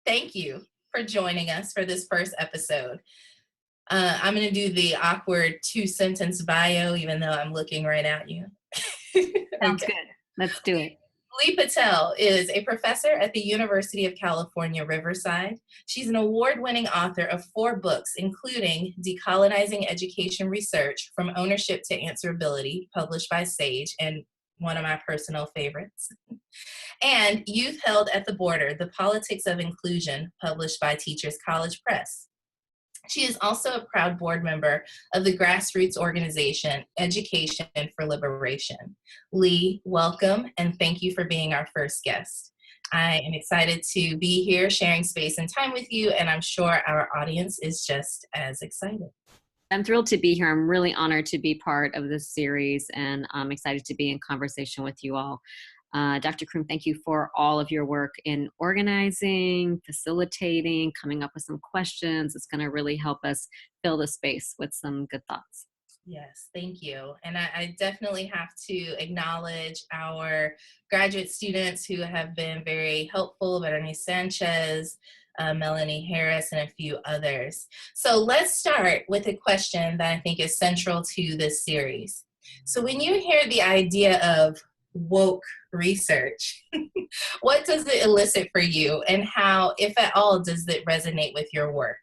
thank you for joining us for this first episode. I'm going to do the awkward 2-sentence bio, even though I'm looking right at you. Sounds Okay. good. Let's do it. Leigh Patel is a professor at the University of California, Riverside. She's an award-winning author of 4 books, including Decolonizing Education Research from Ownership to Answerability, published by Sage, and one of my personal favorites. And Youth Held at the Border, The Politics of Inclusion, published by Teachers College Press. She is also a proud board member of the grassroots organization Education for Liberation. Leigh, welcome, and thank you for being our first guest. I am excited to be here sharing space and time with you, and I'm sure our audience is just as excited. I'm thrilled to be here. I'm really honored to be part of this series, and I'm excited to be in conversation with you all. Dr. Croom, thank you for all of your work in organizing, facilitating, coming up with some questions. It's going to really help us fill the space with some good thoughts. Yes, thank you. And I definitely have to acknowledge our graduate students who have been very helpful, Bernice Sanchez, Melanie Harris, and a few others. So let's start with a question that I think is central to this series. So when you hear the idea of woke research, what does it elicit for you, and how, if at all, does it resonate with your work?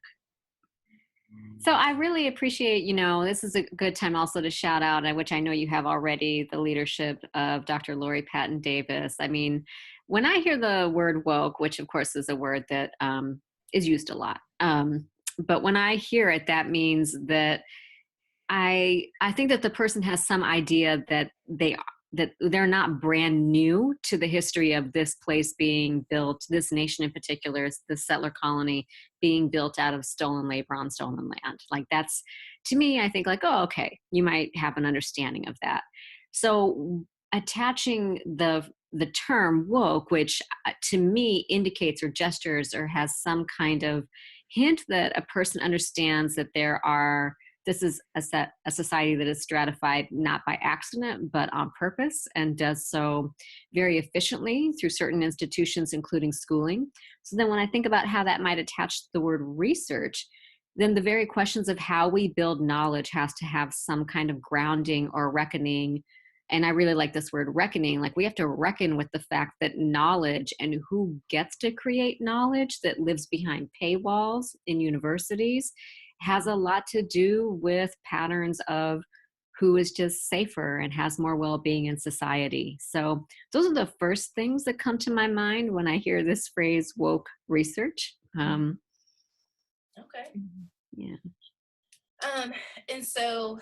So I really appreciate, this is a good time also to shout out, which I know you have already, the leadership of Dr. Leigh Patel Davis. I mean, when I hear the word woke, which of course is a word that is used a lot, but when I hear it, that means that I think that the person has some idea that they're not brand new to the history of this place being built, this nation in particular, the settler colony being built out of stolen labor on stolen land. Like that's, to me, I think like, oh, okay, you might have an understanding of that. So attaching the term woke, which to me indicates or gestures or has some kind of hint that a person understands that this is a society that is stratified not by accident, but on purpose, and does so very efficiently through certain institutions, including schooling. So then when I think about how that might attach to the word research, then the very questions of how we build knowledge has to have some kind of grounding or reckoning. And I really like this word reckoning. Like we have to reckon with the fact that knowledge and who gets to create knowledge that lives behind paywalls in universities has a lot to do with patterns of who is just safer and has more well-being in society. So those are the first things that come to my mind when I hear this phrase woke research. Okay. Yeah. And so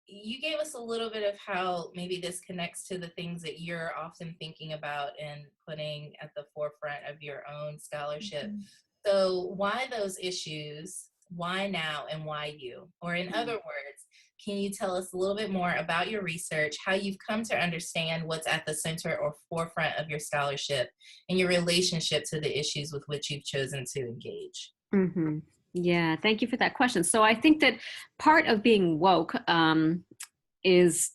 you gave us a little bit of how maybe this connects to the things that you're often thinking about and putting at the forefront of your own scholarship. Mm-hmm. So why those issues? Why now, and why you? Or in other words, can you tell us a little bit more about your research, how you've come to understand what's at the center or forefront of your scholarship, and your relationship to the issues with which you've chosen to engage? Mm-hmm. Yeah, thank you for that question. So I think that part of being woke means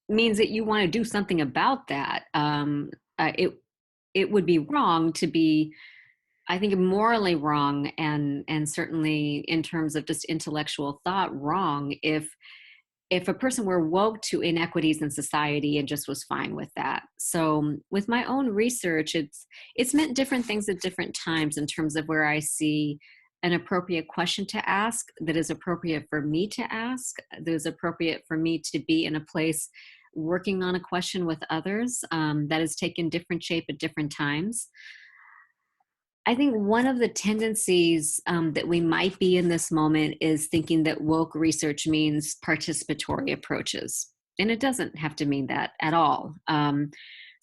that you want to do something about that. It would be wrong to be, I think, morally wrong and certainly in terms of just intellectual thought wrong if a person were woke to inequities in society and just was fine with that. So with my own research, it's meant different things at different times in terms of where I see an appropriate question to ask that is appropriate for me to ask, that is appropriate for me to be in a place working on a question with others that has taken different shape at different times. I think one of the tendencies that we might be in this moment is thinking that woke research means participatory approaches. And it doesn't have to mean that at all.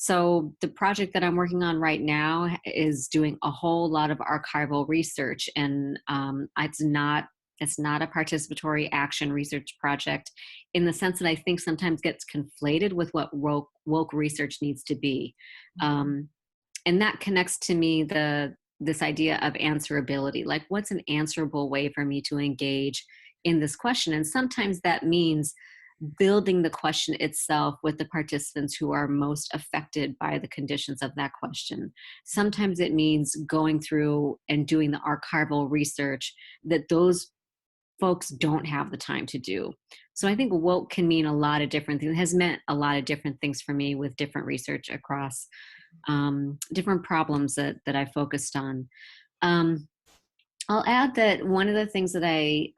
So the project that I'm working on right now is doing a whole lot of archival research. And it's not a participatory action research project in the sense that I think sometimes gets conflated with what woke research needs to be. And that connects to me this idea of answerability, like what's an answerable way for me to engage in this question? And sometimes that means building the question itself with the participants who are most affected by the conditions of that question. Sometimes it means going through and doing the archival research that those folks don't have the time to do. So I think woke can mean a lot of different things. It has meant a lot of different things for me with different research across different problems that I focused on. I'll add that one of the things that I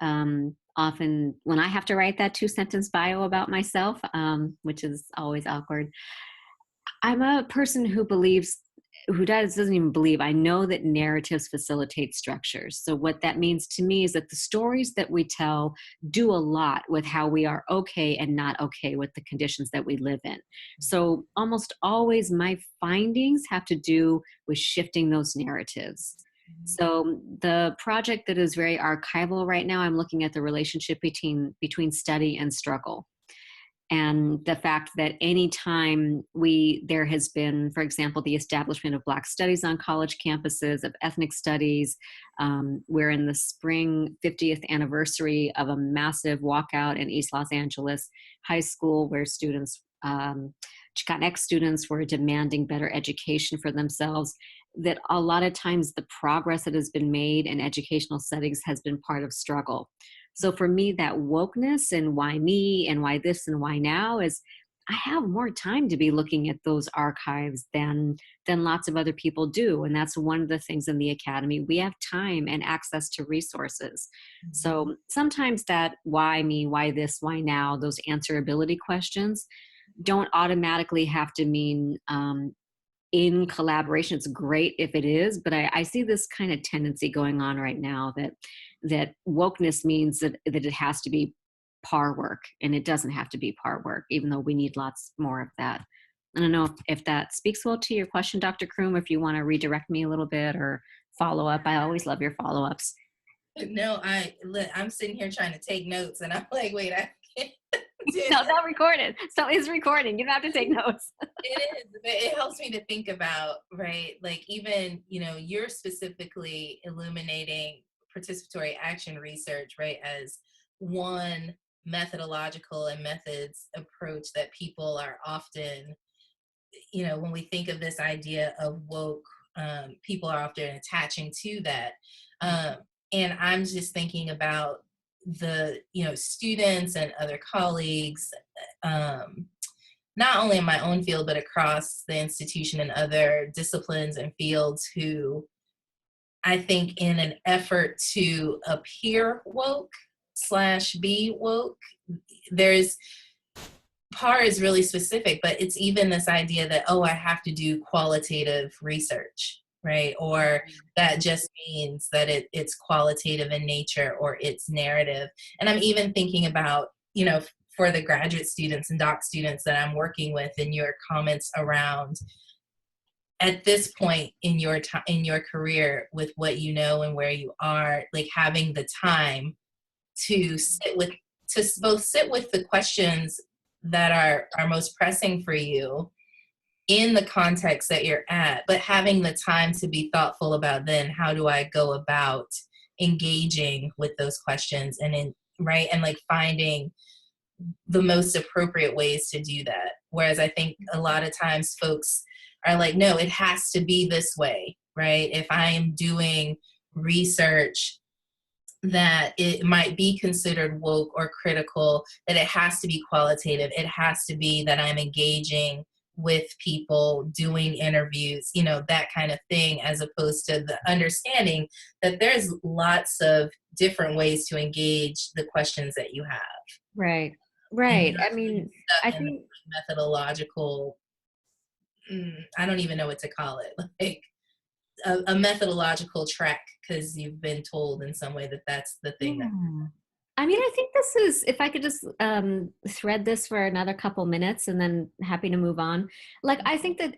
often, when I have to write that 2-sentence bio about myself, which is always awkward, I'm a person who believes, doesn't even believe, I know that narratives facilitate structures. So what that means to me is that the stories that we tell do a lot with how we are okay and not okay with the conditions that we live in. So almost always my findings have to do with shifting those narratives. So the project that is very archival right now, I'm looking at the relationship between study and struggle. And the fact that anytime there has been, for example, the establishment of Black studies on college campuses, of ethnic studies, we're in the spring 50th anniversary of a massive walkout in East Los Angeles High School where students, Chicanx students, were demanding better education for themselves, that a lot of times the progress that has been made in educational settings has been part of struggle. So for me, that wokeness and why me and why this and why now is I have more time to be looking at those archives than lots of other people do. And that's one of the things in the Academy. We have time and access to resources. Mm-hmm. So sometimes that why me, why this, why now, those answerability questions don't automatically have to mean in collaboration. It's great if it is, but I see this kind of tendency going on right now that wokeness means that it has to be par work, and it doesn't have to be par work, even though we need lots more of that. I don't know if that speaks well to your question, Dr. Croom, if you want to redirect me a little bit or follow up. I always love your follow-ups. No, I'm sitting here trying to take notes, and I'm like, wait, I can't. No, it's not recorded. So it's recording. You don't have to take notes. It is, but it helps me to think about, right? Like even, you're specifically illuminating participatory action research, right, as one methodological and methods approach that people are often, when we think of this idea of woke, people are often attaching to that. And I'm just thinking about the, students and other colleagues, not only in my own field, but across the institution and other disciplines and fields who I think in an effort to appear woke / be woke, there's PAR is really specific, but it's even this idea that, I have to do qualitative research, right? Or that just means that it's qualitative in nature or it's narrative. And I'm even thinking about, for the graduate students and doc students that I'm working with, and your comments around at this point in your career with what you know and where you are, like having the time to both sit with the questions that are most pressing for you in the context that you're at, but having the time to be thoughtful about then how do I go about engaging with those questions and like finding the most appropriate ways to do that. Whereas I think a lot of times folks are like, no, it has to be this way, right? If I am doing research that it might be considered woke or critical, that it has to be qualitative. It has to be that I'm engaging with people, doing interviews, that kind of thing, as opposed to the understanding that there's lots of different ways to engage the questions that you have. Right. I mean, I think methodological, I don't even know what to call it, like a methodological track, because you've been told in some way that that's the thing. Yeah. I mean, I think this is, if I could just thread this for another couple minutes and then happy to move on. Like, I think that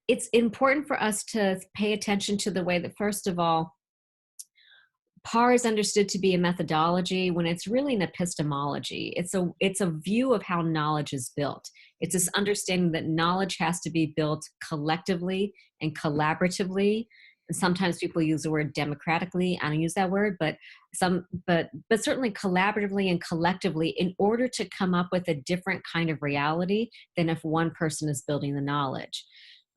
it's important for us to pay attention to the way that, first of all, PAR is understood to be a methodology when it's really an epistemology. It's a view of how knowledge is built. It's this understanding that knowledge has to be built collectively and collaboratively sometimes people use the word democratically. I don't use that word, but but certainly collaboratively and collectively, in order to come up with a different kind of reality than if one person is building the knowledge.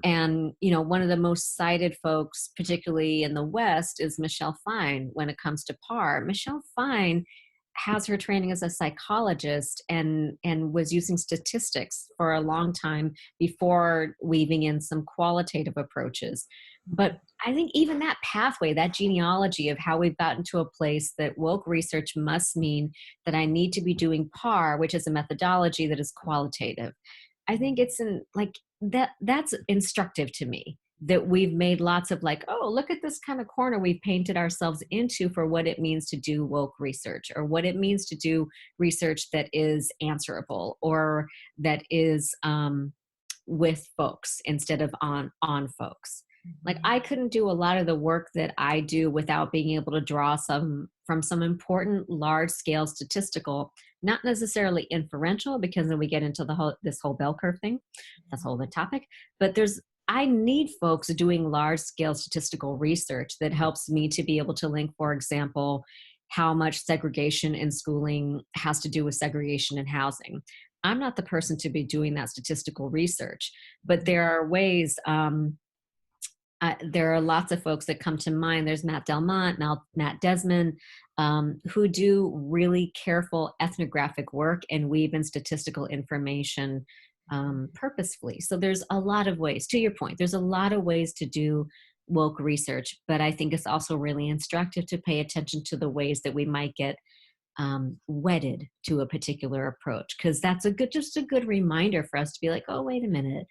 And, one of the most cited folks, particularly in the West, is Michelle Fine when it comes to PAR. Michelle Fine has her training as a psychologist and was using statistics for a long time before weaving in some qualitative approaches. But I think even that pathway, that genealogy of how we've gotten to a place that woke research must mean that I need to be doing PAR, which is a methodology that is qualitative. I think it's that's instructive to me, that we've made lots of oh, look at this kind of corner we've painted ourselves into for what it means to do woke research, or what it means to do research that is answerable, or that is with folks instead of on folks. I couldn't do a lot of the work that I do without being able to draw from some important large scale statistical, not necessarily inferential, because then we get into this whole bell curve thing. That's a whole other topic. But I need folks doing large scale statistical research that helps me to be able to link, for example, how much segregation in schooling has to do with segregation in housing. I'm not the person to be doing that statistical research, but there are ways. There are lots of folks that come to mind. There's Matt Delmont, Matt Desmond, who do really careful ethnographic work and weave in statistical information purposefully. So there's a lot of ways, to your point, there's a lot of ways to do woke research, but I think it's also really instructive to pay attention to the ways that we might get wedded to a particular approach, because that's just a good reminder for us to be like, oh, wait a minute,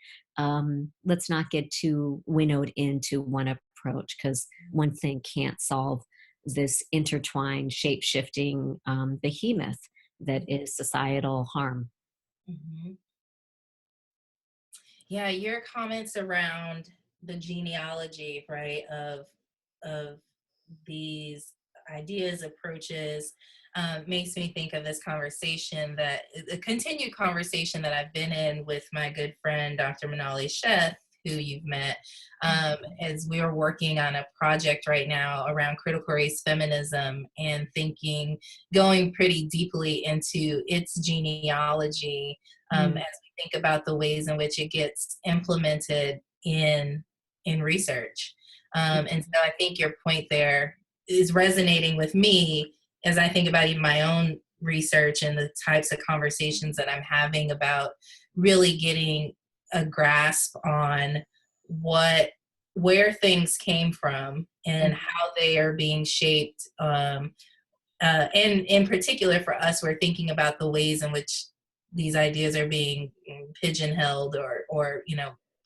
let's not get too winnowed into one approach, because one thing can't solve this intertwined, shape-shifting behemoth that is societal harm. Mm-hmm. Yeah, your comments around the genealogy, right, of these ideas, approaches, makes me think of this conversation, a continued conversation that I've been in with my good friend, Dr. Manali Sheth, who you've met, as we are working on a project right now around critical race feminism and going pretty deeply into its genealogy, as we think about the ways in which it gets implemented in research. And so I think your point there is resonating with me as I think about even my own research and the types of conversations that I'm having about really getting a grasp on where things came from and how they are being shaped. And in particular for us, we're thinking about the ways in which these ideas are being pigeonholed or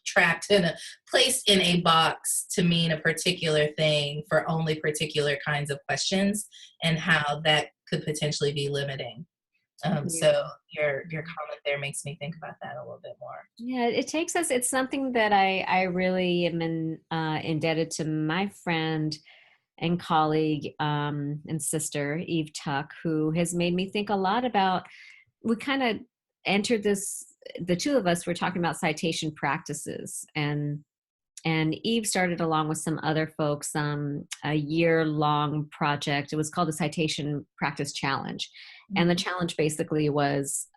trapped placed in a box to mean a particular thing for only particular kinds of questions, and how that could potentially be limiting. So your comment there makes me think about that a little bit more. Yeah, it's something that I really am indebted to my friend and colleague and sister, Eve Tuck, who has made me think a lot about, we kind of entered this, the two of us were talking about citation practices, and Eve started along with some other folks a year-long project. It was called the Citation Practice Challenge. And the challenge basically was,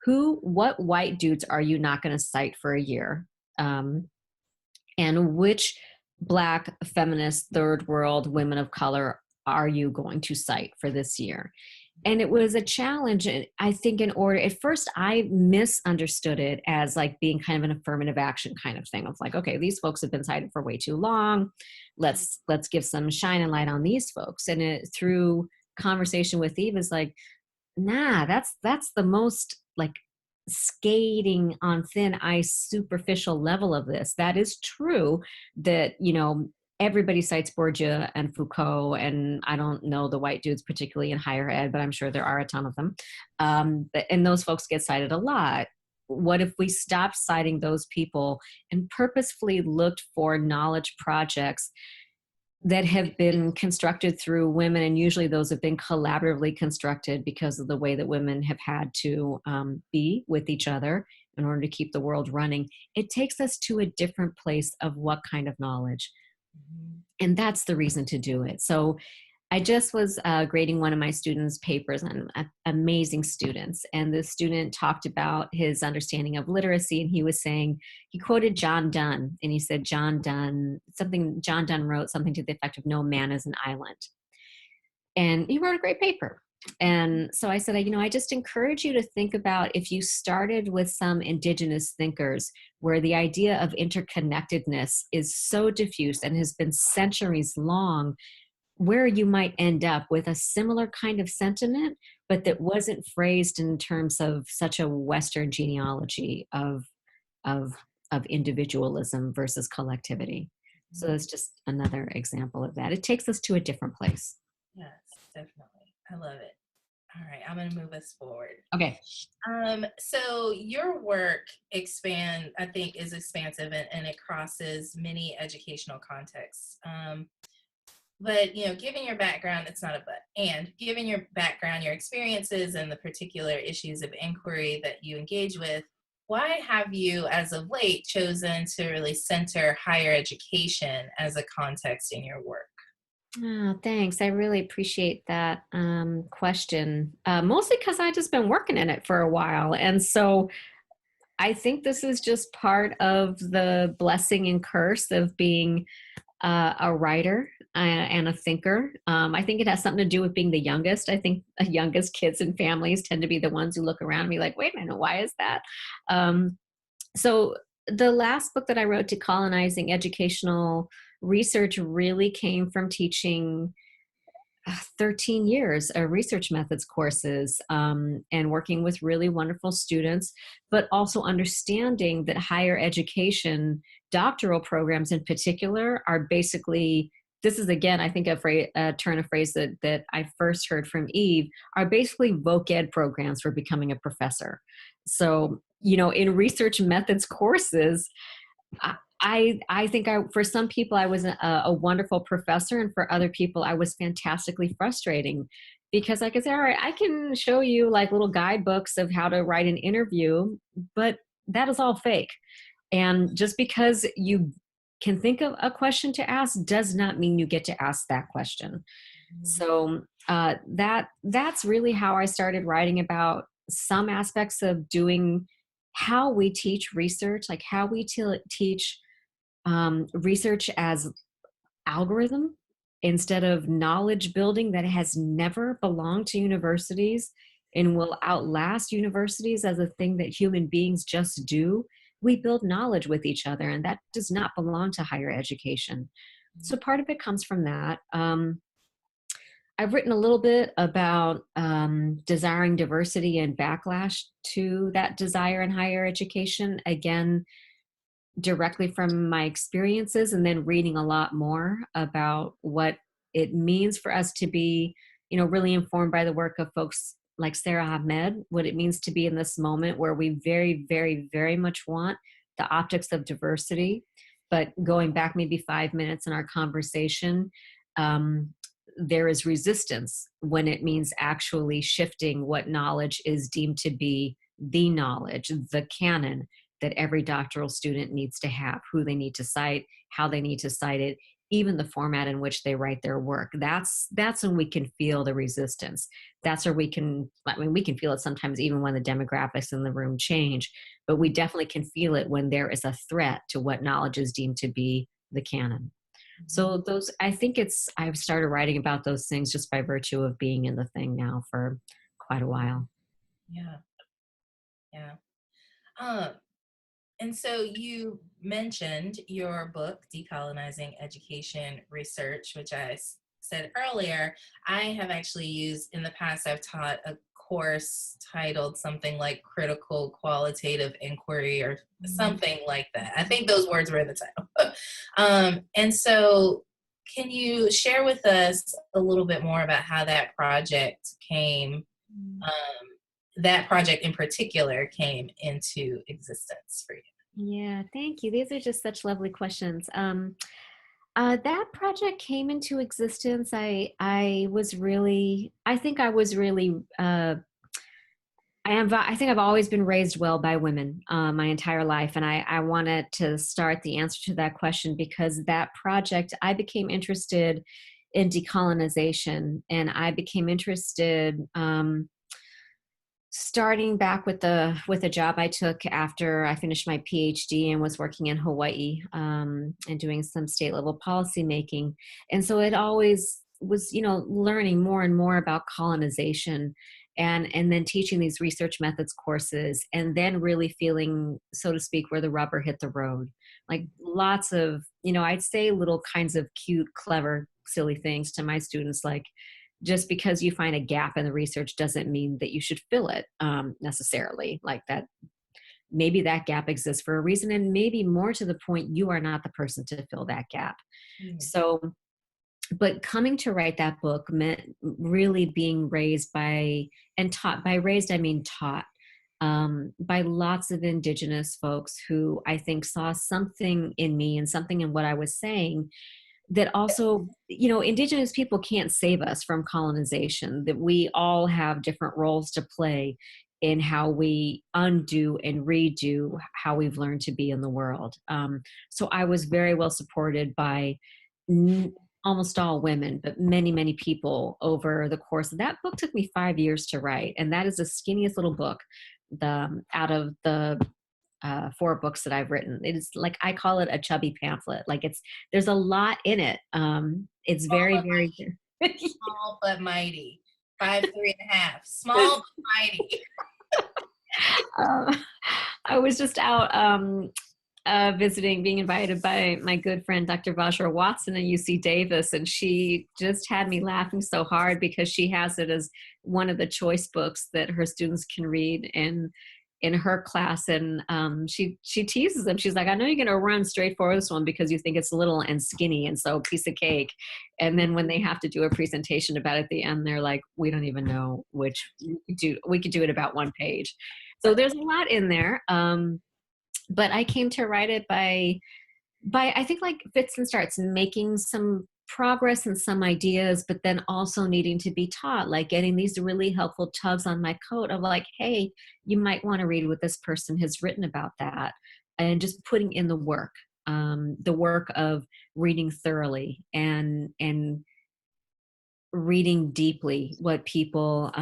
what white dudes are you not going to cite for a year? And which Black feminist third world women of color are you going to cite for this year? And it was a challenge, I think, in order, at first I misunderstood it as being kind of an affirmative action kind of thing. Of okay, these folks have been cited for way too long. Let's give some shine and light on these folks. And through conversation with Eve is nah, that's the most skating on thin ice, superficial level of this. That is true that, everybody cites Bourdieu and Foucault, and I don't know the white dudes particularly in higher ed, but I'm sure there are a ton of them. And those folks get cited a lot. What if we stopped citing those people and purposefully looked for knowledge projects that have been constructed through women, and usually those have been collaboratively constructed because of the way that women have had to be with each other in order to keep the world running? It takes us to a different place of what kind of knowledge. And that's the reason to do it. So I just was grading one of my students' papers on amazing students. And the student talked about his understanding of literacy. And he was saying, he quoted John Donne. And he said, John Donne wrote something to the effect of, "No man is an island." And he wrote a great paper. And so I said, I just encourage you to think about, if you started with some indigenous thinkers where the idea of interconnectedness is so diffuse and has been centuries long, where you might end up with a similar kind of sentiment, but that wasn't phrased in terms of such a Western genealogy of, of individualism versus collectivity. So it's just another example of that. It takes us to a different place. Yes, definitely. I love it. All right, I'm going to move us forward. Okay. So your work I think, is expansive, and it crosses many educational contexts. But, given your background, it's not a but, and given your background, your experiences, and the particular issues of inquiry that you engage with, why have you, as of late, chosen to really center higher education as a context in your work? Oh, thanks. I really appreciate that question. Mostly because I just been working in it for a while. And so I think this is just part of the blessing and curse of being a writer and a thinker. I think it has something to do with being the youngest. I think the youngest kids and families tend to be the ones who look around and be like, wait a minute, why is that? So the last book that I wrote, Decolonizing Educational Research, really came from teaching 13 years of research methods courses and working with really wonderful students, but also understanding that higher education, doctoral programs in particular, are basically, this is again, I think a turn of phrase that I first heard from Eve, are basically voc ed programs for becoming a professor. So, in research methods courses, I think for some people I was a wonderful professor, and for other people I was fantastically frustrating, because I could say, all right, I can show you like little guidebooks of how to write an interview, but that is all fake. And just because you can think of a question to ask does not mean you get to ask that question. So that's really how I started writing about some aspects of doing how we teach research, like how we teach research as algorithm instead of knowledge building that has never belonged to universities and will outlast universities as a thing that human beings just do. We build knowledge with each other, and that does not belong to higher education. So part of it comes from that. I've written a little bit about desiring diversity and backlash to that desire in higher education. Again, directly from my experiences, and then reading a lot more about what it means for us to be, really informed by the work of folks like Sarah Ahmed, what it means to be in this moment where we very, very, very much want the optics of diversity. But going back maybe 5 minutes in our conversation, there is resistance when it means actually shifting what knowledge is deemed to be the knowledge, the canon that every doctoral student needs to have, who they need to cite, how they need to cite it, even the format in which they write their work. That's when we can feel the resistance. That's where we can feel it sometimes even when the demographics in the room change, but we definitely can feel it when there is a threat to what knowledge is deemed to be the canon. So I've started writing about those things just by virtue of being in the thing now for quite a while. Yeah. Yeah. And so you mentioned your book, Decolonizing Education Research, which I said earlier, I have actually used in the past. I've taught a course titled something like Critical Qualitative Inquiry or something like that. I think those words were in the title. And so can you share with us a little bit more about how that project that project in particular came into existence for you? Yeah, thank you. These are just such lovely questions. That project came into existence. I think I was really I think I've always been raised well by women my entire life. And I wanted to start the answer to that question because that project, I became interested in decolonization, and I became interested starting back with the job I took after I finished my PhD and was working in Hawaii and doing some state level policy making. And so it always was, learning more and more about colonization and then teaching these research methods courses, and then really feeling, so to speak, where the rubber hit the road. Like lots of, I'd say little kinds of cute, clever, silly things to my students, like, just because you find a gap in the research doesn't mean that you should fill it necessarily. Like that, maybe that gap exists for a reason, and maybe more to the point, you are not the person to fill that gap. So, but coming to write that book meant really being raised by, and taught, by raised I mean taught, by lots of Indigenous folks who I think saw something in me and something in what I was saying that also, Indigenous people can't save us from colonization, that we all have different roles to play in how we undo and redo how we've learned to be in the world. So I was very well supported by almost all women, but many, many people over the course. That book took me 5 years to write, and that is the skinniest little book out of the 4 books that I've written. It is like, I call it a chubby pamphlet. Like there's a lot in it. It's very, very small but mighty. 5, 3.5. Small but mighty. I was just out visiting, being invited by my good friend, Dr. Vajra Watson at UC Davis. And she just had me laughing so hard because she has it as one of the choice books that her students can read in her class. And she teases them. She's like, I know you're going to run straight for this one because you think it's little and skinny, and so piece of cake. And then when they have to do a presentation about it at the end, they're like, we don't even know which. We could do it about 1 page. So there's a lot in there. But I came to write it by I think, like fits and starts, making some progress and some ideas, but then also needing to be taught, like getting these really helpful tugs on my coat of like, hey, you might want to read what this person has written about that, and just putting in the work of reading thoroughly and reading deeply what people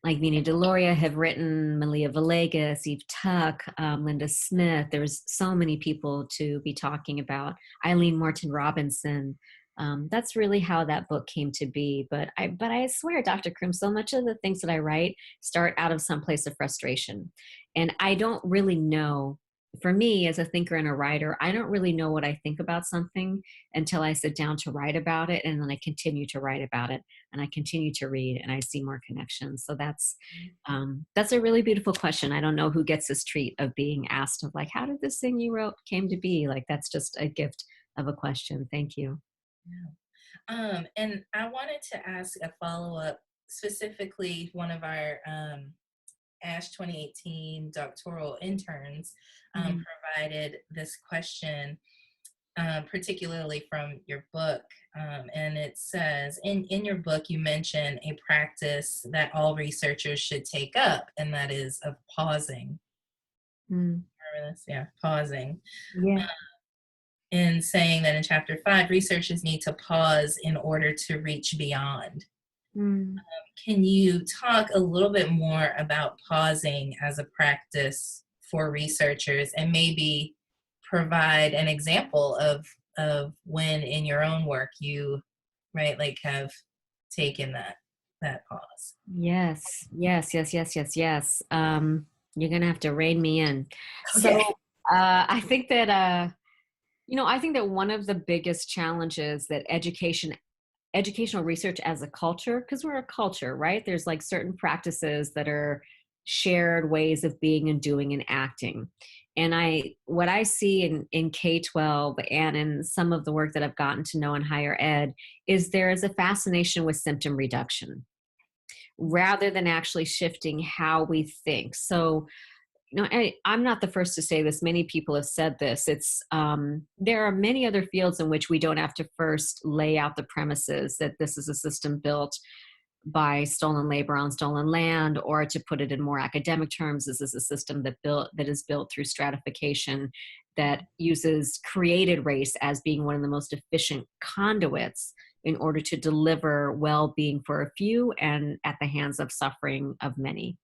like Nina Deloria have written, Malia Villegas, Eve Tuck, Linda Smith. There's so many people to be talking about. Eileen Morton Robinson. That's really how that book came to be. But I swear, Dr. Croom, so much of the things that I write start out of some place of frustration. And I don't really know, for me as a thinker and a writer, I don't really know what I think about something until I sit down to write about it. And then I continue to write about it, and I continue to read, and I see more connections. So that's a really beautiful question. I don't know who gets this treat of being asked of like, how did this thing you wrote came to be? Like, that's just a gift of a question. Thank you. Yeah. And I wanted to ask a follow-up, specifically one of our ASH 2018 doctoral interns provided this question, particularly from your book. And it says, in your book, you mention a practice that all researchers should take up, and that is of pausing. Remember this? Yeah, pausing. Yeah. And saying that in chapter 5, researchers need to pause in order to reach beyond. Can you talk a little bit more about pausing as a practice for researchers, and maybe provide an example of when in your own work you have taken that pause? Yes. You're gonna have to rein me in. Okay. So I think that I think that one of the biggest challenges that educational research as a culture, because we're a culture, right? There's like certain practices that are shared ways of being and doing and acting. And what I see in K-12 and in some of the work that I've gotten to know in higher ed is there is a fascination with symptom reduction rather than actually shifting how we think. So, I'm not the first to say this. Many people have said this. There are many other fields in which we don't have to first lay out the premises that this is a system built by stolen labor on stolen land, or to put it in more academic terms, this is a system that is built through stratification that uses created race as being one of the most efficient conduits in order to deliver well-being for a few and at the hands of suffering of many.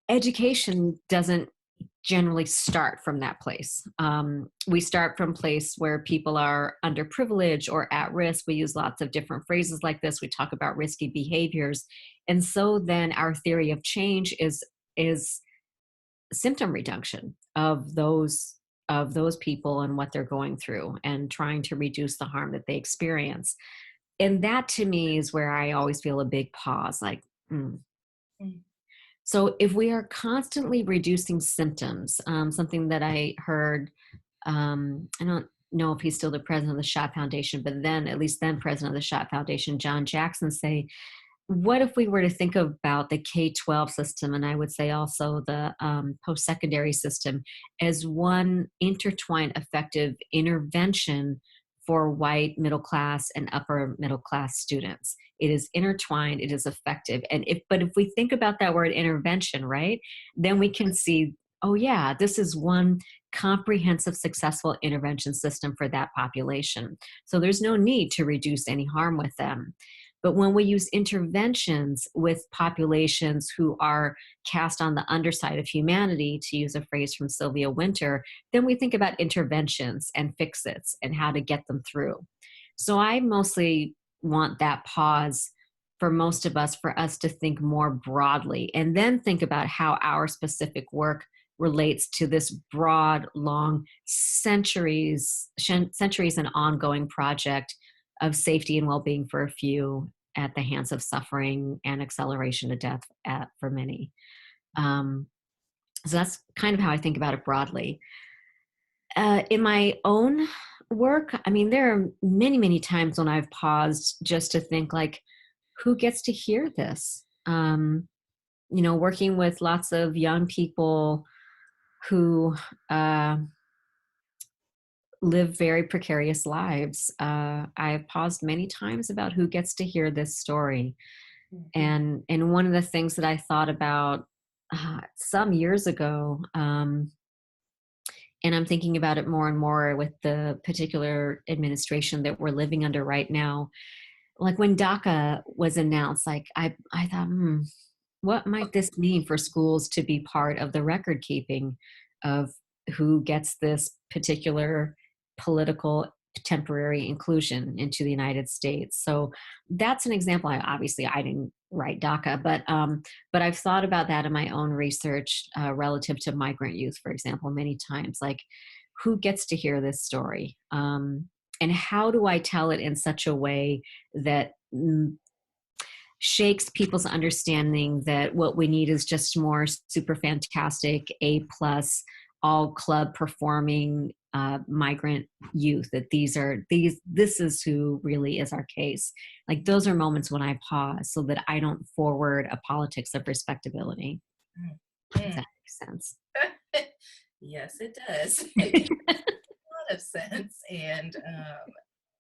Education doesn't generally start from that place. We start from a place where people are underprivileged or at risk. We use lots of different phrases like this. We talk about risky behaviors. And so then our theory of change is symptom reduction of those people and what they're going through and trying to reduce the harm that they experience. And that to me is where I always feel a big pause, like, mm. So if we are constantly reducing symptoms, something that I heard, I don't know if he's still the president of the Schott Foundation, but then at least then president of the Schott Foundation, John Jackson, say, what if we were to think about the K-12 system, and I would say also the post-secondary system, as one intertwined effective intervention for white middle class and upper middle class students. It is intertwined, it is effective. But if we think about that word intervention, right, then we can see, oh yeah, this is one comprehensive, successful intervention system for that population. So there's no need to reduce any harm with them. But when we use interventions with populations who are cast on the underside of humanity, to use a phrase from Sylvia Wynter, then we think about interventions and fix-its and how to get them through. So I mostly want that pause for most of us, for us to think more broadly and then think about how our specific work relates to this broad, long, centuries and ongoing project of safety and well-being for a few at the hands of suffering and acceleration of death for many. So that's kind of how I think about it broadly. In my own work, I mean, there are many, many times when I've paused just to think, like, who gets to hear this? Working with lots of young people who live very precarious lives. I have paused many times about who gets to hear this story. Mm-hmm. And one of the things that I thought about some years ago, and I'm thinking about it more and more with the particular administration that we're living under right now, like when DACA was announced, like I thought, what might this mean for schools to be part of the record keeping of who gets this particular political temporary inclusion into the United States? So that's an example. I didn't write DACA, but I've thought about that in my own research relative to migrant youth, for example, many times, like, who gets to hear this story? And how do I tell it in such a way that shakes people's understanding that what we need is just more super fantastic A+, all club performing migrant youth, that this is who really is our case. Like, those are moments when I pause so that I don't forward a politics of respectability. Does that make sense? Yes, it does. It makes a lot of sense. And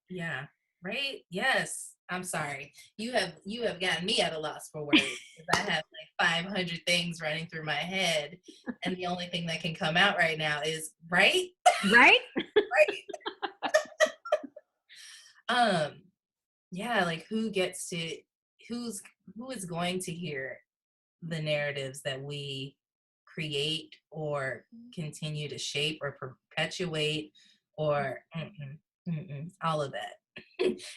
yeah, right? Yes. I'm sorry. You have gotten me at a loss for words, because I have like 500 things running through my head, and the only thing that can come out right now is right. Right. Right. Yeah, like who is going to hear the narratives that we create or continue to shape or perpetuate, or all of that.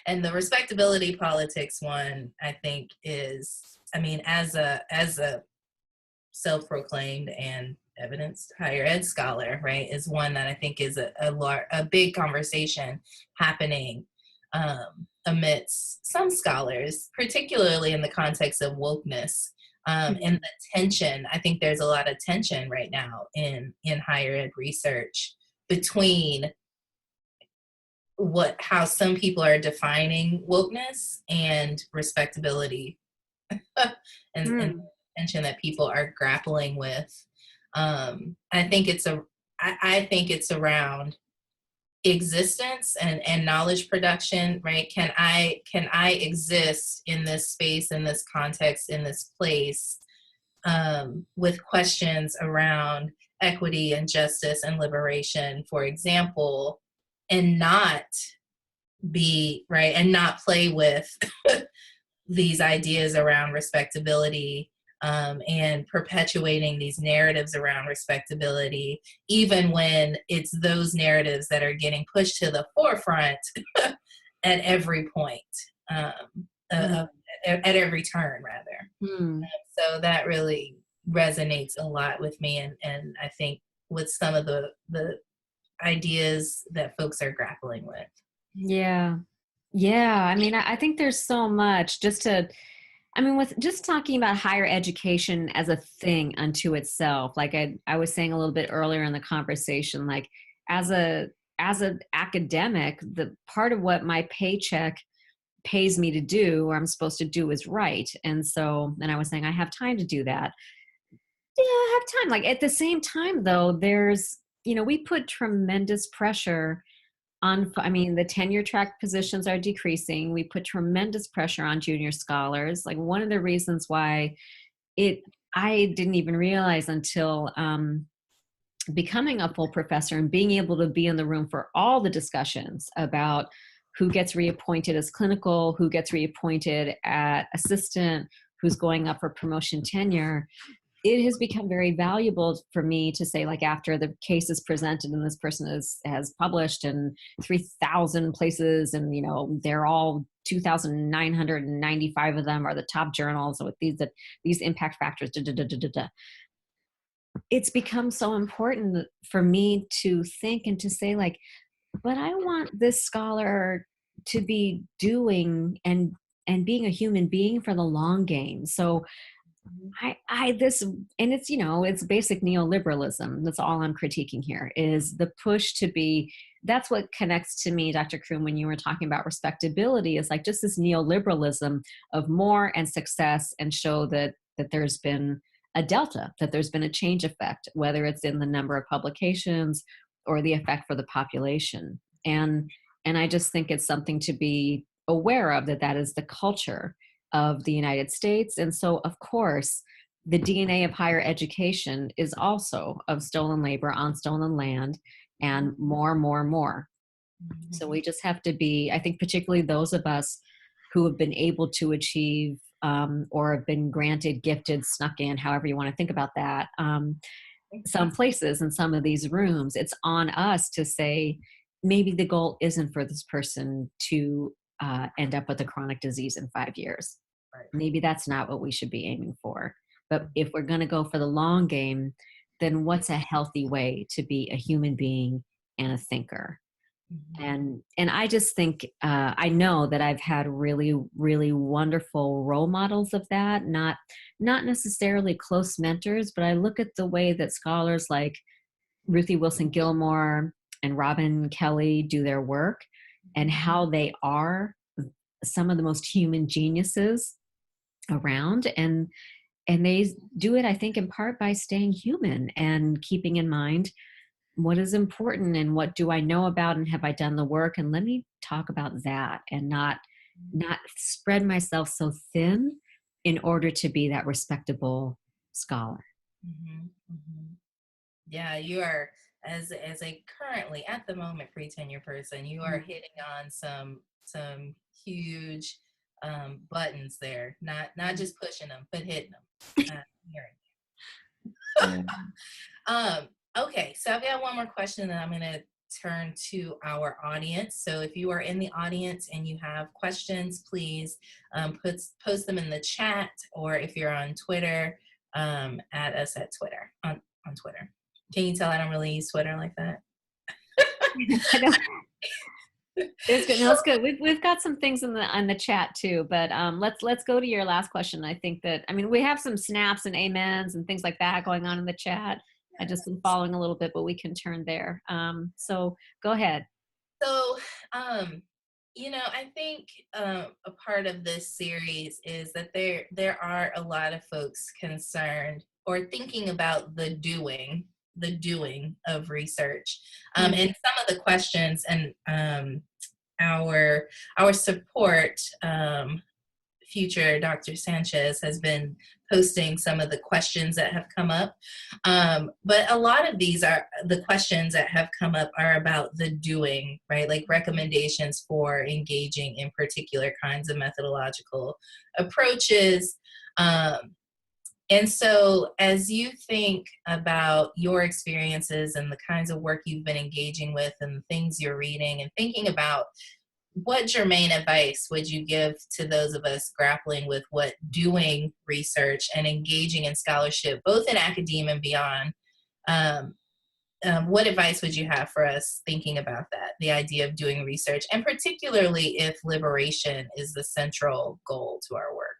And the respectability politics one, I think, is, I mean, as a self-proclaimed and evidenced higher ed scholar, right, is one that I think is a big conversation happening amidst some scholars, particularly in the context of wokeness. And the tension, I think there's a lot of tension right now in higher ed research between how some people are defining wokeness and respectability, and the tension that people are grappling with. I think it's around existence and knowledge production, right? Can I exist in this space, in this context, in this place, with questions around equity and justice and liberation, for example, and not be right and not play with these ideas around respectability, and perpetuating these narratives around respectability, even when it's those narratives that are getting pushed to the forefront at every point, at every turn, rather. So that really resonates a lot with me, and I think with some of the ideas that folks are grappling with. Yeah. Yeah. I mean, I think there's so much with just talking about higher education as a thing unto itself. Like I was saying a little bit earlier in the conversation, like as an academic, the part of what my paycheck pays me to do, or I'm supposed to do, is write. And I was saying, I have time to do that. Yeah, I have time. Like at the same time though, we put tremendous pressure on, the tenure track positions are decreasing. We put tremendous pressure on junior scholars. Like one of the reasons why I didn't even realize until becoming a full professor and being able to be in the room for all the discussions about who gets reappointed as clinical, who gets reappointed at assistant, who's going up for promotion tenure. It has become very valuable for me to say, like, after the case is presented and this person has published in 3,000 places, and they're all 2,995 of them are the top journals with these impact factors. It's become so important for me to think and to say, like, but I want this scholar to be doing and being a human being for the long game. So it's basic neoliberalism. That's all I'm critiquing here, is the push to be. That's what connects to me, Dr. Croom, when you were talking about respectability, is like just this neoliberalism of more and success, and show that there's been a delta, that there's been a change effect, whether it's in the number of publications or the effect for the population. And I just think it's something to be aware of, that is the culture of the United States. And so, of course, the DNA of higher education is also of stolen labor on stolen land, and more. So we just have to be, I think, particularly those of us who have been able to achieve, or have been granted, gifted, snuck in, however you want to think about that, some places in some of these rooms, it's on us to say, maybe the goal isn't for this person to end up with a chronic disease in 5 years. Right. Maybe that's not what we should be aiming for. But if we're going to go for the long game, then what's a healthy way to be a human being and a thinker? And I just think, I know that I've had really, really wonderful role models of that, not necessarily close mentors, but I look at the way that scholars like Ruthie Wilson Gilmore and Robin Kelly do their work, and how they are some of the most human geniuses around. And they do it, I think, in part by staying human and keeping in mind what is important and what do I know about, and have I done the work, and let me talk about that, and not spread myself so thin in order to be that respectable scholar. Yeah, you are, as a currently at the moment pre-tenure person, you are hitting on some huge buttons there. Not just pushing them, but hitting them. Okay, so I've got one more question, and I'm going to turn to our audience. So if you are in the audience and you have questions, please post them in the chat, or if you're on Twitter, add us at Twitter, on Twitter. Can you tell I don't really use Twitter like that? It's good. No, it's good. We've got some things on the chat too, but let's go to your last question. I think that, we have some snaps and amens and things like that going on in the chat. I just been following a little bit, but we can turn there. So go ahead. So, I think a part of this series is that there are a lot of folks concerned or thinking about the doing the doing of research. And some of the questions and our support, future Dr. Sanchez has been posting some of the questions that have come up. But a lot of these are the questions that have come up are about the doing, right? Like recommendations for engaging in particular kinds of methodological approaches. And so as you think about your experiences and the kinds of work you've been engaging with and the things you're reading and thinking about, what germane advice would you give to those of us grappling with what doing research and engaging in scholarship, both in academia and beyond? What advice would you have for us thinking about that, the idea of doing research, and particularly if liberation is the central goal to our work?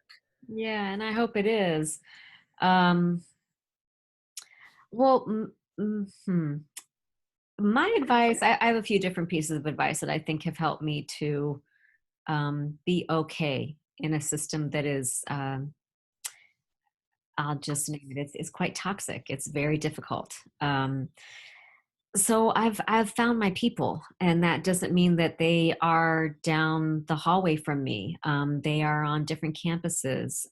Yeah, and I hope it is. Well, my advice, I have a few different pieces of advice that I think have helped me to be okay in a system that is, I'll just name it, it's quite toxic. It's very difficult. So I've found my people, and that doesn't mean that they are down the hallway from me. They are on different campuses,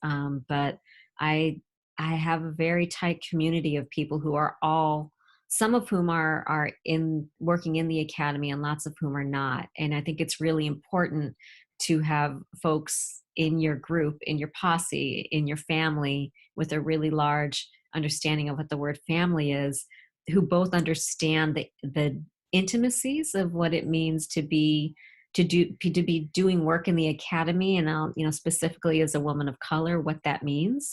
but I have a very tight community of people who are all, some of whom are in working in the academy, and lots of whom are not. And I think it's really important to have folks in your group, in your posse, in your family, with a really large understanding of what the word family is, who both understand the intimacies of what it means to be doing work in the academy, and I'll, specifically as a woman of color, what that means,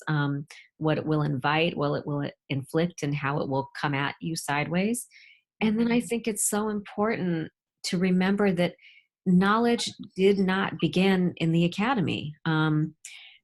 what it will invite, what it will inflict, and how it will come at you sideways. And then I think it's so important to remember that knowledge did not begin in the academy.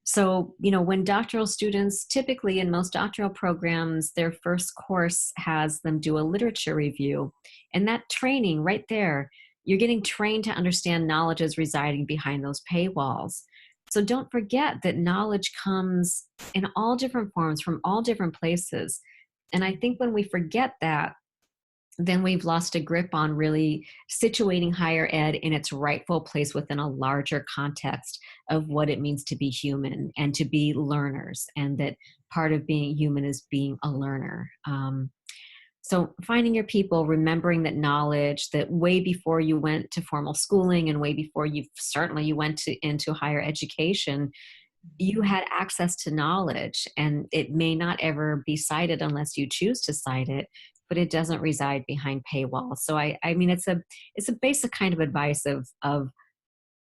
So, when doctoral students, typically in most doctoral programs, their first course has them do a literature review. And that training right there, you're getting trained to understand knowledge is residing behind those paywalls. So don't forget that knowledge comes in all different forms from all different places. And I think when we forget that, then we've lost a grip on really situating higher ed in its rightful place within a larger context of what it means to be human and to be learners, and that part of being human is being a learner. So finding your people, remembering that knowledge, that way before you went to formal schooling and way before you went into higher education, you had access to knowledge, and it may not ever be cited unless you choose to cite it, but it doesn't reside behind paywalls. So I mean, it's a basic kind of advice of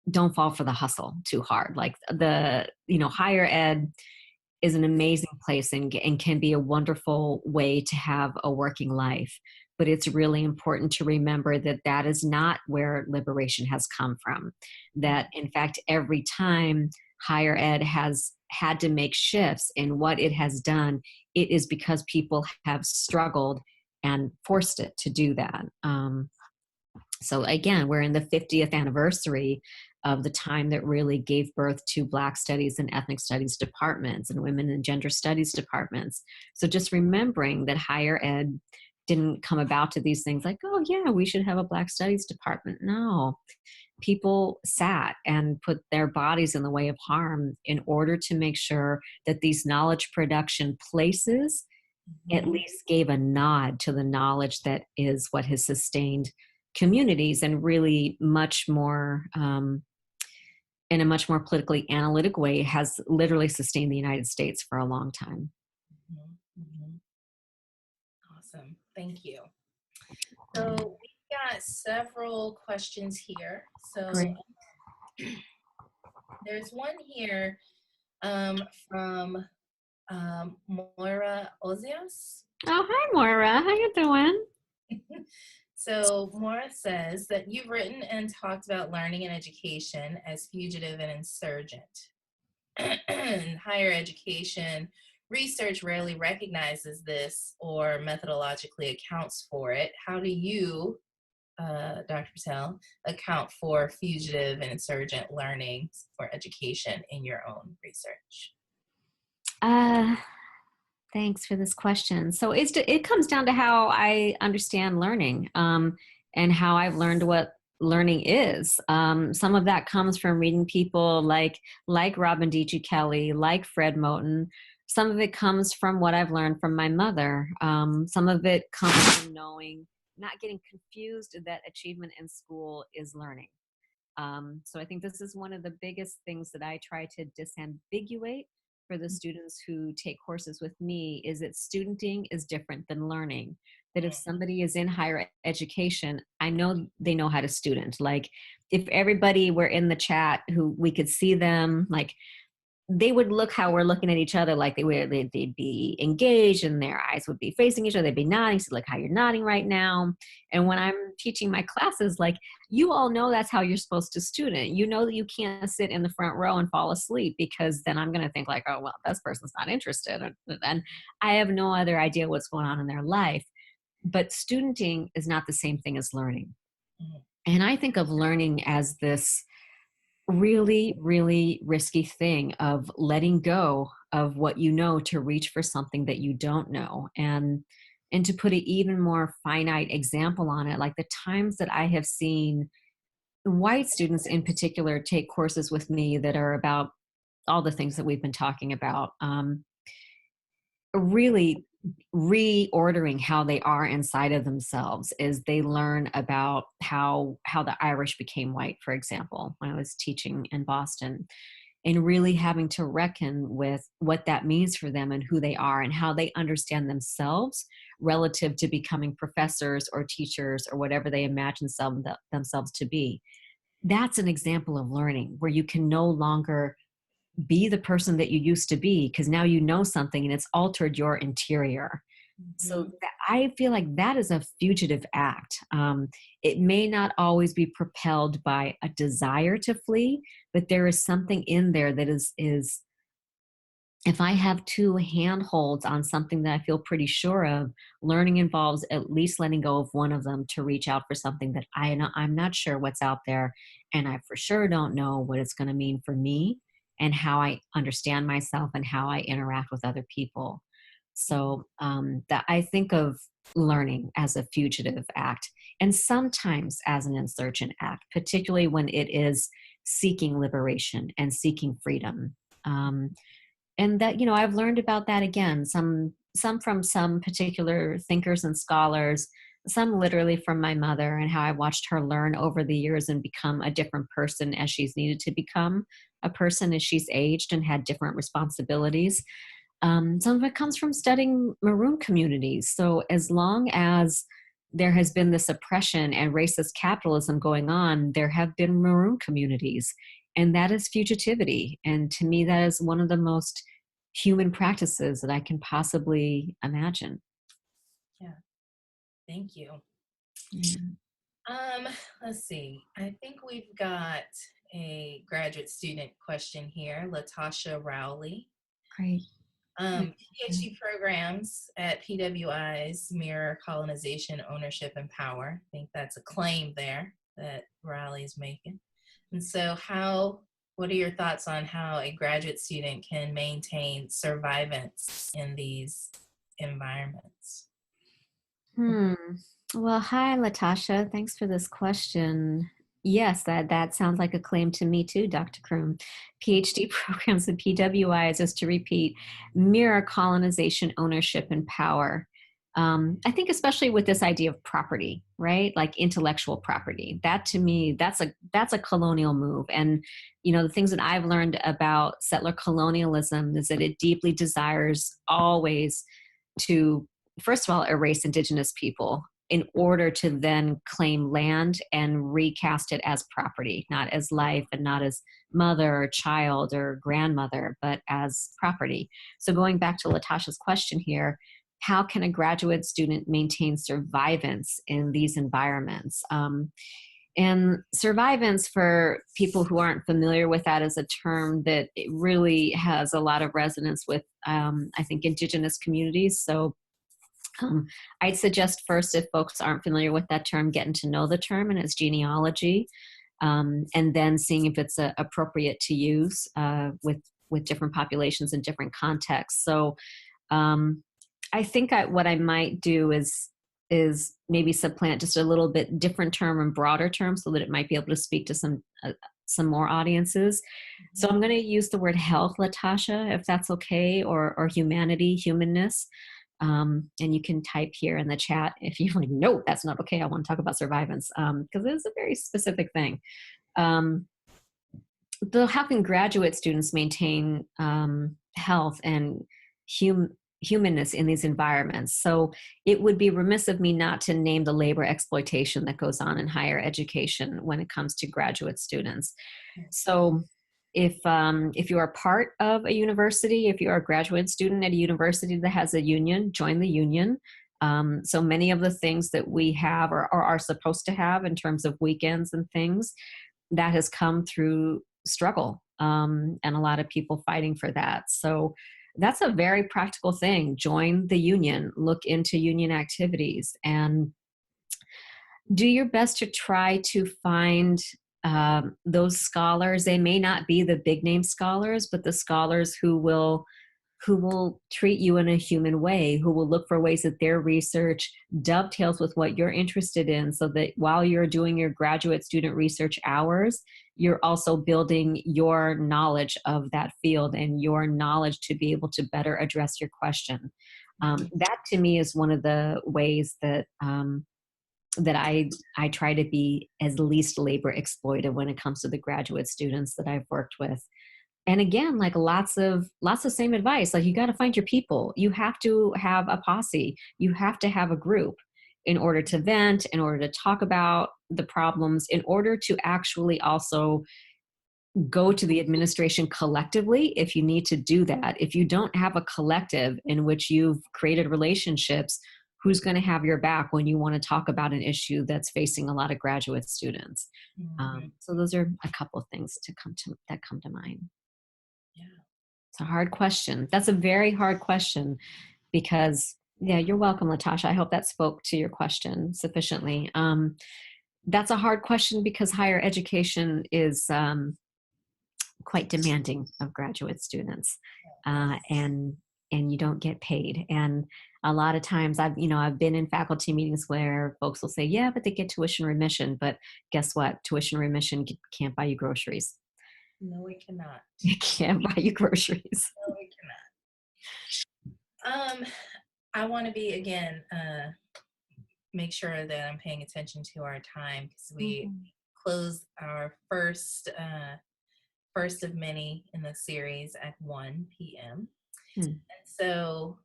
don't fall for the hustle too hard. Like higher ed is an amazing place and can be a wonderful way to have a working life. But it's really important to remember that that is not where liberation has come from. That in fact, every time higher ed has had to make shifts in what it has done, it is because people have struggled and forced it to do that. So again, we're in the 50th anniversary of the time that really gave birth to Black Studies and Ethnic Studies departments and Women and Gender Studies departments. So just remembering that higher ed didn't come about to these things like, oh yeah, we should have a Black Studies department. No, people sat and put their bodies in the way of harm in order to make sure that these knowledge production places at least gave a nod to the knowledge that is what has sustained communities, and really much more, in a much more politically analytic way, has literally sustained the United States for a long time. Awesome. Thank you. So we've got several questions here. So Great. There's one here from Moira Ozias. Oh, hi, Moira. How you doing? So Moira says that you've written and talked about learning and education as fugitive and insurgent. Higher education research rarely recognizes this or methodologically accounts for it. How do you, Dr. Patel, account for fugitive and insurgent learning for education in your own research? Thanks for this question. So it comes down to how I understand learning, and how I've learned what learning is. Some of that comes from reading people like Robin D.G. Kelley, like Fred Moten. Some of it comes from what I've learned from my mother. Some of it comes from knowing, not getting confused that achievement in school is learning. So I think this is one of the biggest things that I try to disambiguate for the students who take courses with me, is that studenting is different than learning. That if somebody is in higher education, I know they know how to student. Like if everybody were in the chat who we could see them, like they would look how we're looking at each other, like they'd be engaged and their eyes would be facing each other. They'd be nodding. So like how you're nodding right now. And when I'm teaching my classes, like you all know that's how you're supposed to student. You know that you can't sit in the front row and fall asleep, because then I'm going to think like, oh, well, this person's not interested. And I have no other idea what's going on in their life. But studenting is not the same thing as learning. And I think of learning as this really, really risky thing of letting go of what you know to reach for something that you don't know. And to put an even more finite example on it, like the times that I have seen white students in particular take courses with me that are about all the things that we've been talking about, really reordering how they are inside of themselves as they learn about how the Irish became white, for example, when I was teaching in Boston, and really having to reckon with what that means for them and who they are and how they understand themselves relative to becoming professors or teachers or whatever they imagine themselves to be. That's an example of learning where you can no longer be the person that you used to be, because now you know something and it's altered your interior. So I feel like that is a fugitive act. It may not always be propelled by a desire to flee, but there is something in there that is if I have two handholds on something that I feel pretty sure of, learning involves at least letting go of one of them to reach out for something that I'm not sure what's out there, and I for sure don't know what it's going to mean for me and how I understand myself and how I interact with other people. So that I think of learning as a fugitive act, and sometimes as an insurgent act, particularly when it is seeking liberation and seeking freedom. And that, I've learned about that again, some from some particular thinkers and scholars, some literally from my mother, and how I watched her learn over the years and become a different person as she's needed to become a person as she's aged and had different responsibilities. Some of it comes from studying Maroon communities. So as long as there has been this oppression and racist capitalism going on, there have been Maroon communities, and that is fugitivity. And to me, that is one of the most human practices that I can possibly imagine. Yeah, thank you. Yeah. Let's see. I think we've got a graduate student question here, Latasha Rowley. Great. PhD programs at PWI's mirror colonization, ownership, and power. I think that's a claim there that Rowley's making. And so what are your thoughts on how a graduate student can maintain survivance in these environments? Well, hi, Latasha. Thanks for this question. Yes, that sounds like a claim to me too, Dr. Croom. PhD programs at PWI, just to repeat, mirror colonization, ownership, and power. I think especially with this idea of property, right? Like intellectual property. That to me, that's a colonial move. And the things that I've learned about settler colonialism is that it deeply desires always to, first of all, erase indigenous people in order to then claim land and recast it as property, not as life and not as mother or child or grandmother, but as property. So going back to Latasha's question here, how can a graduate student maintain survivance in these environments? And survivance, for people who aren't familiar with that, is a term that it really has a lot of resonance with, I think, indigenous communities. So I'd suggest first, if folks aren't familiar with that term, getting to know the term and its genealogy, and then seeing if it's appropriate to use with different populations in different contexts. So I think what I might do is maybe supplant just a little bit different term and broader term so that it might be able to speak to some more audiences. So I'm going to use the word health, Latasha, if that's okay, or humanity, humanness. And you can type here in the chat if you're like, no, that's not okay. I want to talk about survivance, because it is a very specific thing. How can graduate students maintain health and humanness in these environments? So it would be remiss of me not to name the labor exploitation that goes on in higher education when it comes to graduate students. So if you are part of a university, if you are a graduate student at a university that has a union, join the union. So many of the things that we have or are supposed to have in terms of weekends and things, that has come through struggle, and a lot of people fighting for that. So that's a very practical thing. Join the union, look into union activities, and do your best to try to find those scholars. They may not be the big name scholars, but the scholars who will treat you in a human way, who will look for ways that their research dovetails with what you're interested in, so that while you're doing your graduate student research hours, you're also building your knowledge of that field and your knowledge to be able to better address your question. That to me is one of the ways that that I try to be as least labor exploitive when it comes to the graduate students that I've worked with. And again, like lots of same advice, like you got to find your people. You have to have a posse. You have to have a group in order to vent, in order to talk about the problems, in order to actually also go to the administration collectively if you need to do that. If you don't have a collective in which you've created relationships, who's going to have your back when you want to talk about an issue that's facing a lot of graduate students? So those are a couple of things that come to mind. Yeah. It's a hard question. That's a very hard question because, yeah, you're welcome, Latasha. I hope that spoke to your question sufficiently. That's a hard question because higher education is quite demanding of graduate students, and you don't get paid. And a lot of times I've been in faculty meetings where folks will say, yeah, but they get tuition remission. But guess what? Tuition remission can't buy you groceries. No, we cannot. It can't buy you groceries. No, we cannot. I want to be again, make sure that I'm paying attention to our time because we close our first of many in the series at 1 p.m. And so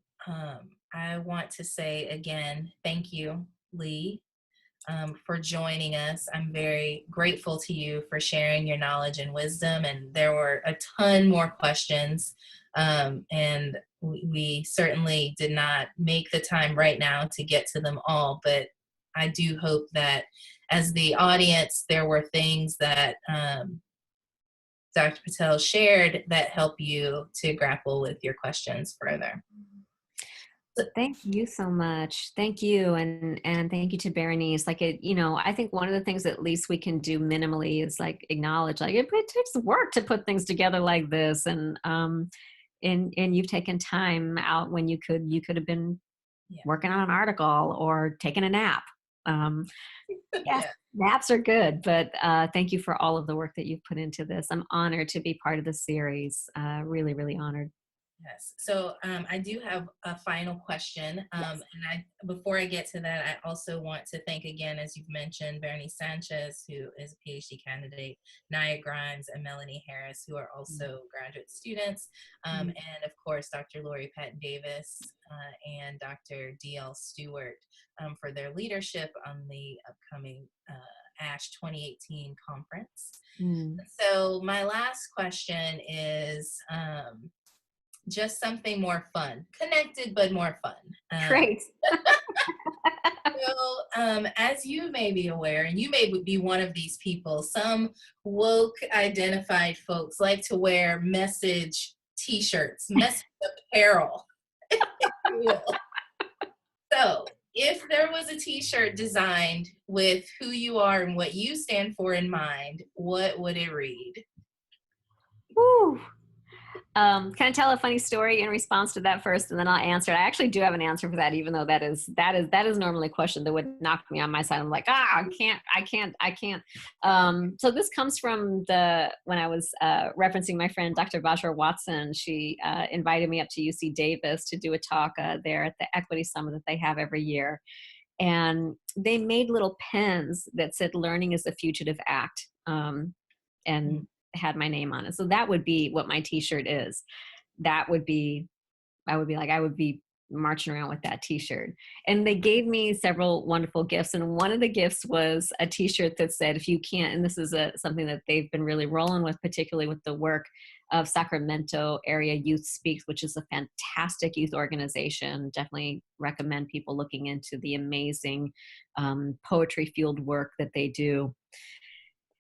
I want to say again, thank you, Leigh, for joining us. I'm very grateful to you for sharing your knowledge and wisdom. And there were a ton more questions. And we certainly did not make the time right now to get to them all. But I do hope that as the audience, there were things that Dr. Patel shared that help you to grapple with your questions further. Thank you so much. Thank you. And thank you to Berenice. Like I think one of the things at least we can do minimally is like acknowledge, like it takes work to put things together like this. And you've taken time out when you could have been working on an article or taking a nap. Naps are good, but thank you for all of the work that you've put into this. I'm honored to be part of the series. Really, really honored. Yes. So I do have a final question. And before I get to that, I also want to thank again, as you've mentioned, Bernice Sanchez, who is a PhD candidate, Nia Grimes, and Melanie Harris, who are also graduate students. And of course, Dr. Lori Patton Davis and Dr. D.L. Stewart for their leadership on the upcoming ASH 2018 conference. So my last question is, just something more fun, connected, but more fun. Great. So, as you may be aware, and you may be one of these people, some woke identified folks like to wear message t-shirts, message apparel, if you will. So if there was a t-shirt designed with who you are and what you stand for in mind, what would it read? Woo. Can I tell a funny story in response to that first, and then I'll answer it? I actually do have an answer for that, even though that is normally a question that would knock me on my side. I'm like, I can't. So this comes from when I was referencing my friend Dr. Vajra Watson. She invited me up to UC Davis to do a talk there at the Equity Summit that they have every year, and they made little pens that said "Learning is a Fugitive Act," and had my name on it. So that would be what my t-shirt is. I would be marching around with that t-shirt. And they gave me several wonderful gifts. And one of the gifts was a t-shirt that said, if you can't, and this is something that they've been really rolling with, particularly with the work of Sacramento Area Youth Speaks, which is a fantastic youth organization. Definitely recommend people looking into the amazing poetry-fueled work that they do.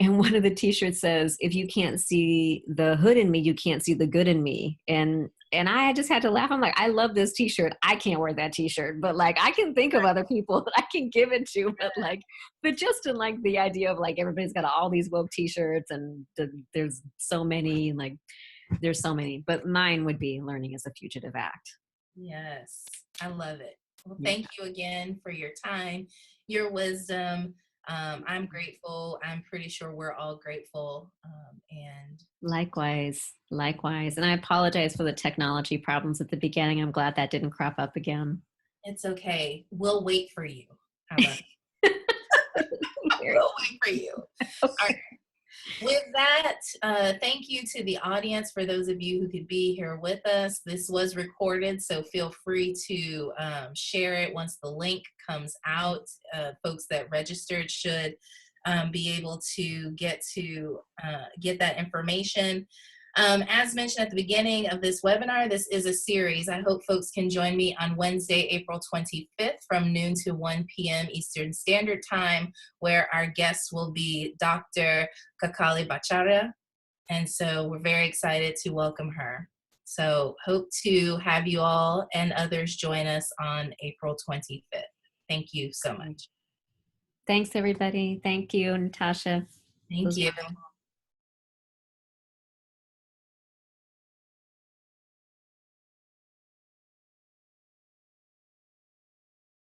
And one of the t-shirts says, if you can't see the hood in me, you can't see the good in me. And I just had to laugh. I'm like, I love this t-shirt. I can't wear that t-shirt, but like, I can think of other people that I can give it to, but just in like the idea of like, everybody's got all these woke t-shirts and there's so many, but mine would be learning is a fugitive act. Yes. I love it. Well, thank you again for your time, your wisdom. I'm grateful. I'm pretty sure we're all grateful. And likewise. And I apologize for the technology problems at the beginning. I'm glad that didn't crop up again. It's okay. We'll wait for you. How about it? We'll wait for you. Okay. All right. With that, thank you to the audience for those of you who could be here with us. This was recorded, so feel free to share it once the link comes out. Folks that registered should be able to get that information. As mentioned at the beginning of this webinar, this is a series. I hope folks can join me on Wednesday, April 25th from noon to 1 p.m. Eastern Standard Time, where our guest will be Dr. Kakali Bachara. And so we're very excited to welcome her. So hope to have you all and others join us on April 25th. Thank you so much. Thanks, everybody. Thank you, Natasha. Thank you.